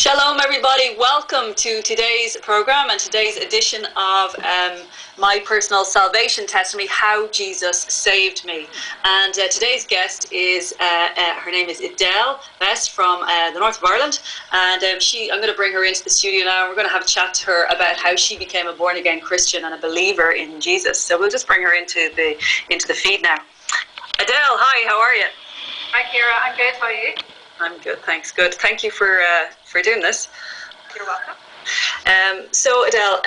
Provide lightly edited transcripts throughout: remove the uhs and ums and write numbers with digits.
Shalom, everybody. Welcome to today's program and today's edition of my personal salvation testimony, How Jesus Saved Me. And today's guest is, her name is Adele Best from the north of Ireland. And I'm going to bring her into the studio now. We're going to have a chat to her about how she became a born-again Christian and a believer in Jesus. So we'll just bring her into the feed now. Adele, hi, how are you? Hi, Ciara. I'm good. How are you? I'm good, thanks. Good. Thank you for doing this. You're welcome. So Adele,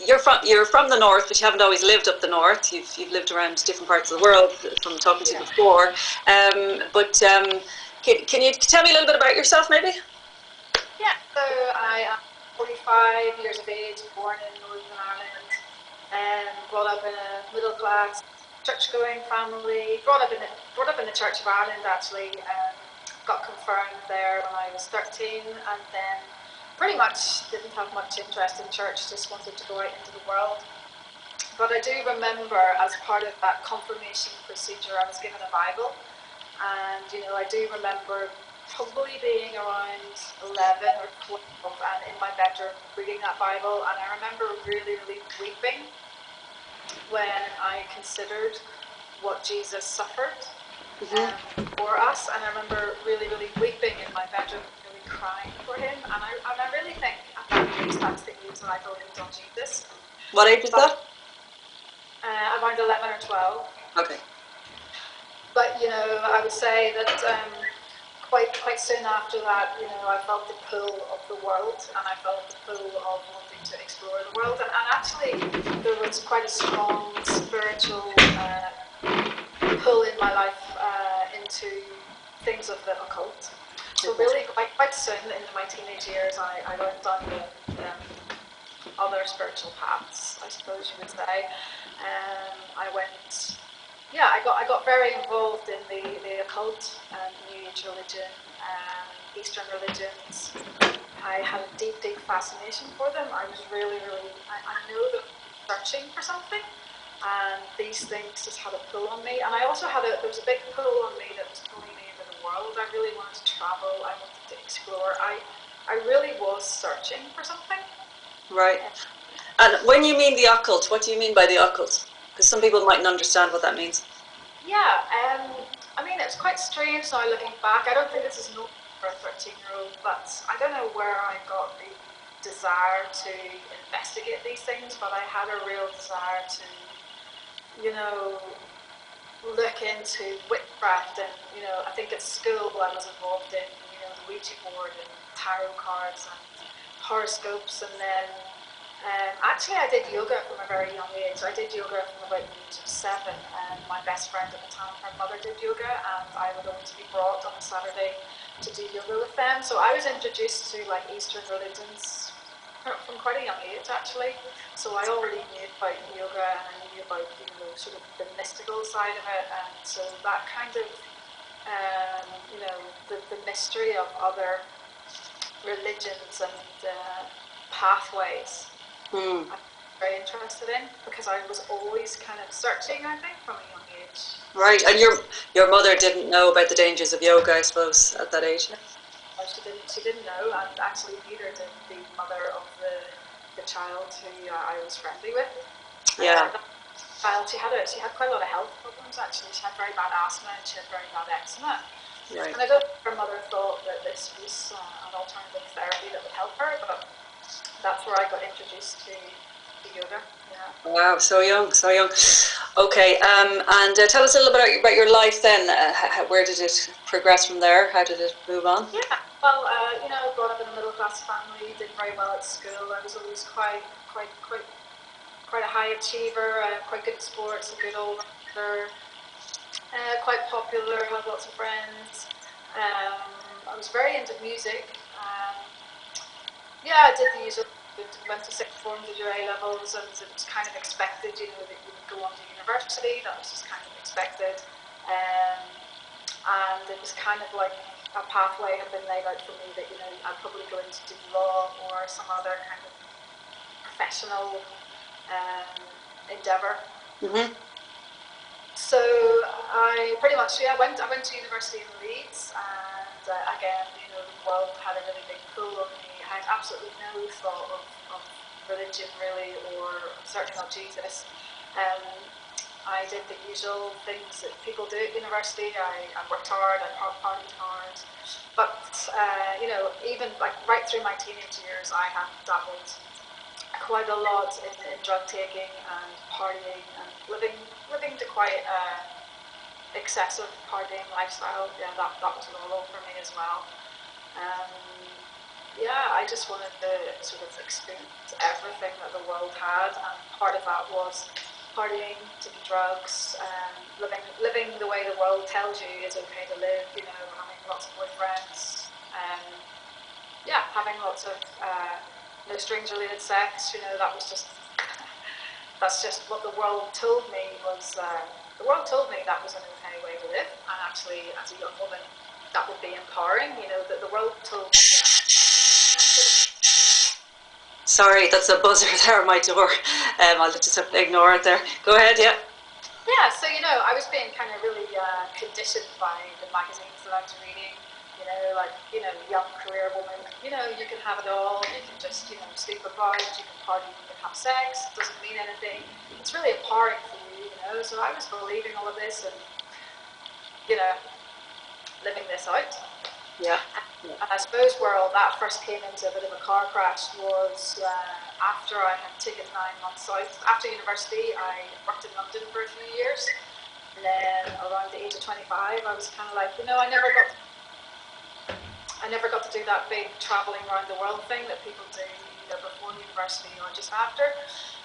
you're from the north, but you haven't always lived up the north. You've lived around different parts of the world from talking to you before. Can you tell me a little bit about yourself, maybe? Yeah. So I am 45 years of age, born in Northern Ireland, and brought up in a middle class, church-going family. Brought up in the Church of Ireland, actually. Got confirmed there when I was 13, and then pretty much didn't have much interest in church, just wanted to go out into the world. But I do remember, as part of that confirmation procedure, I was given a Bible, and I do remember probably being around 11 or 12 and in my bedroom reading that Bible, and I remember really, really weeping when I considered what Jesus suffered for us, and I remember really, really weeping in my bedroom, really crying for him, and I really think at that age, that's the age that I believed on Jesus. What age was that? Around 11 or 12. Okay. But I would say that quite soon after that, I felt the pull of the world, and I felt the pull of wanting to explore the world, and actually there was quite a strong spiritual pull in my life into things of the occult. So really quite soon into my teenage years, I went down the other spiritual paths, I suppose you would say. I got very involved in the occult and New Age religion and Eastern religions. I had a deep fascination for them. I was really, I know that searching for something, and these things just had a pull on me. And I also there was a big pull on me that was pulling me into the world. I really wanted to travel. I wanted to explore. I really was searching for something. Right. And when you mean the occult, what do you mean by the occult? Because some people mightn't understand what that means. Yeah, I mean, it's quite strange now looking back. I don't think this is normal for a 13-year-old, but I don't know where I got the desire to investigate these things, but I had a real desire to look into witchcraft, and I think at school I was involved in the Ouija board and tarot cards and horoscopes, and then actually I did yoga from a very young age. I did yoga from about the age of 7, and my best friend at the time, her mother did yoga, and I would always be brought on a Saturday to do yoga with them. So I was introduced to Eastern religions from quite a young age, actually. So I already knew about yoga, and I knew about sort of the mystical side of it, and so that kind of the mystery of other religions and pathways I'm very interested in, because I was always kind of searching, I think, from a young age. Right, and your mother didn't know about the dangers of yoga, I suppose, at that age? No, she didn't know, and actually neither did the mother of the child who I was friendly with. Yeah. She had quite a lot of health problems, actually. She had very bad asthma, and she had very bad eczema. Right. And I don't think her mother thought that this was an alternative therapy that would help her, but that's where I got introduced to yoga. Yeah. Wow, so young. Okay, and tell us a little bit about your life then. Where did it progress from there? How did it move on? Yeah, well, brought up in a middle class family, did very well at school. I was always quite a high achiever, quite good at sports, a good all-rounder, quite popular, had lots of friends. I was very into music. I did the usual. Went to sixth form, did your A-levels, and it was kind of expected, that you would go on to university. That was just kind of expected. And it was kind of like a pathway had been laid out for me that, I'd probably go into do law or some other kind of professional endeavour. Mm-hmm. So I pretty much, I went to university in Leeds, and again, you know, the world had a really big pull on me. I had absolutely no thought of religion really, or certainly not Jesus. I did the usual things that people do at university. I worked hard, I partied hard, but you know, even like right through my teenage years, I had dabbled quite a lot in drug taking and partying and living to quite excessive partying lifestyle. Yeah, that was normal for me as well. Yeah, I just wanted to sort of experience everything that the world had, and part of that was partying, taking drugs, living the way the world tells you is okay to live. You know, having lots of boyfriends, yeah, having lots of no strings related sex. You know, that was just that's just what the world told me was. The world told me that was an okay way to live, and actually, as a young woman, that would be empowering. You know, that the world told me that. Sorry, that's a buzzer there at my door. I'll just ignore it there. Go ahead, yeah. Yeah, so you know, I was being kind of really conditioned by the magazines that I was reading. You know, like, you know, young career woman. You know, you can have it all. You can just, you know, sleep about. You can party. You can have sex. It doesn't mean anything. It's really empowering for you. You know, so I was believing all of this and, you know, living this out. Yeah. And I suppose where all that first came into a bit of a car crash was after I had taken 9 months out. After university, I worked in London for a few years. And then around the age of 25, I was kind of like, you know, I never got to do that big traveling around the world thing that people do either before university or just after.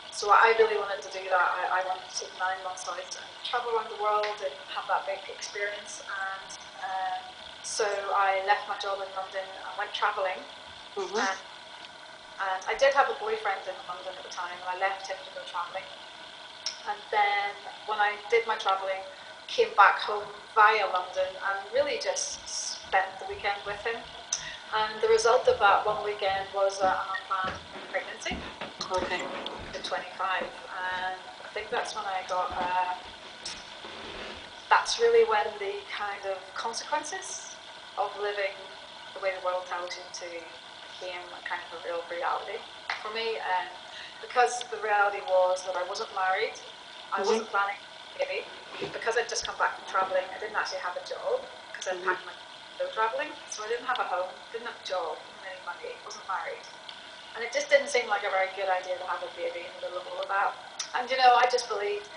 So I really wanted to do that. I wanted to take 9 months out and travel around the world and have that big experience. And so I left my job in London and went traveling. Mm-hmm. And I did have a boyfriend in London at the time, and I left him to go traveling. And then when I did my traveling, came back home via London and really just spent the weekend with him. And the result of that one weekend was an unplanned pregnancy. Okay. At 25, and I think that's when I got. That's really when the kind of consequences of living the way the world tells you to became kind of a real reality for me, and because the reality was that I wasn't married, I wasn't planning a baby, because I'd just come back from traveling. I didn't actually have a job because I'd packed my go traveling, so I didn't have a home, didn't have a job, didn't have any money, wasn't married. And it just didn't seem like a very good idea to have a baby in the middle of all of that. And you know, I just believed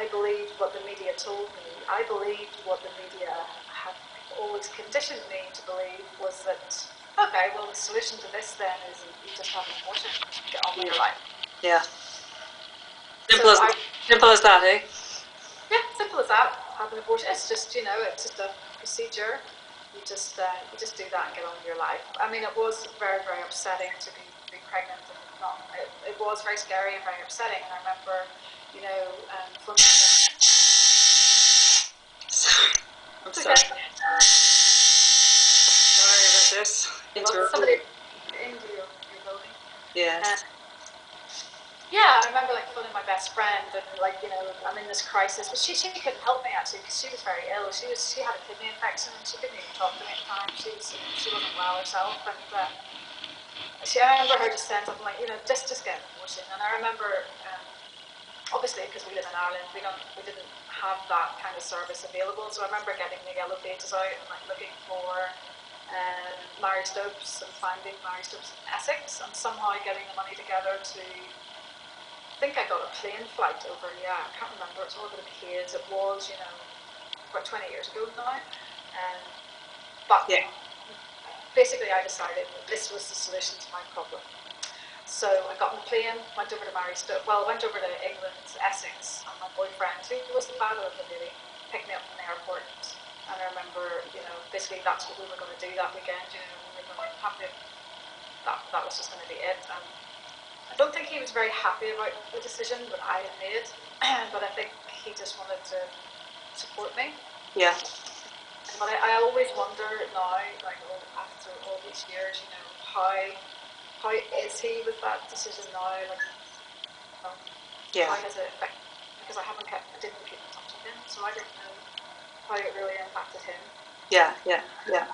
I believed what the media told me. I believed what the media had always conditioned me to believe was that, okay, well, the solution to this then is you just have an abortion, get on with your life. Yeah. Simple as that, eh? Yeah, simple as that. Have an abortion. It's just, you know, it's just a procedure. You just do that and get on with your life. I mean, it was very, very upsetting to be pregnant, and it was very scary and very upsetting. And I remember, you know, Sorry. I'm sorry. Okay. Sorry about this. Somebody in your building. Yes. Yeah, I remember like phoning my best friend and like, you know, I'm in this crisis, but she couldn't help me actually because she was very ill. She had a kidney infection and she couldn't even talk to me at the time. She wasn't well herself, and I remember her just saying something like, you know, just get an abortion. And I remember, obviously because we live in Ireland, we didn't have that kind of service available. So I remember getting the yellow pages out and like looking for Mary Stopes and finding Mary Stopes in Essex and somehow getting the money together to. I think I got a plane flight over, I can't remember, it's all a bit of a haze. It was, you know, about 20 years ago now. But yeah, basically I decided that this was the solution to my problem. So I got on the plane, went over to went over to England, Essex, and my boyfriend, who was the father of the baby, picked me up from the airport. And I remember, you know, basically that's what we were going to do that weekend, you know, we were going to have that was just going to be it. I don't think he was very happy about the decision that I had made, but I think he just wanted to support me. Yeah. But I always wonder now, like after all these years, you know, how is he with that decision now? Like, how has it affected? Because I didn't keep in touch with him, so I don't know how it really impacted him. yeah, yeah, yeah.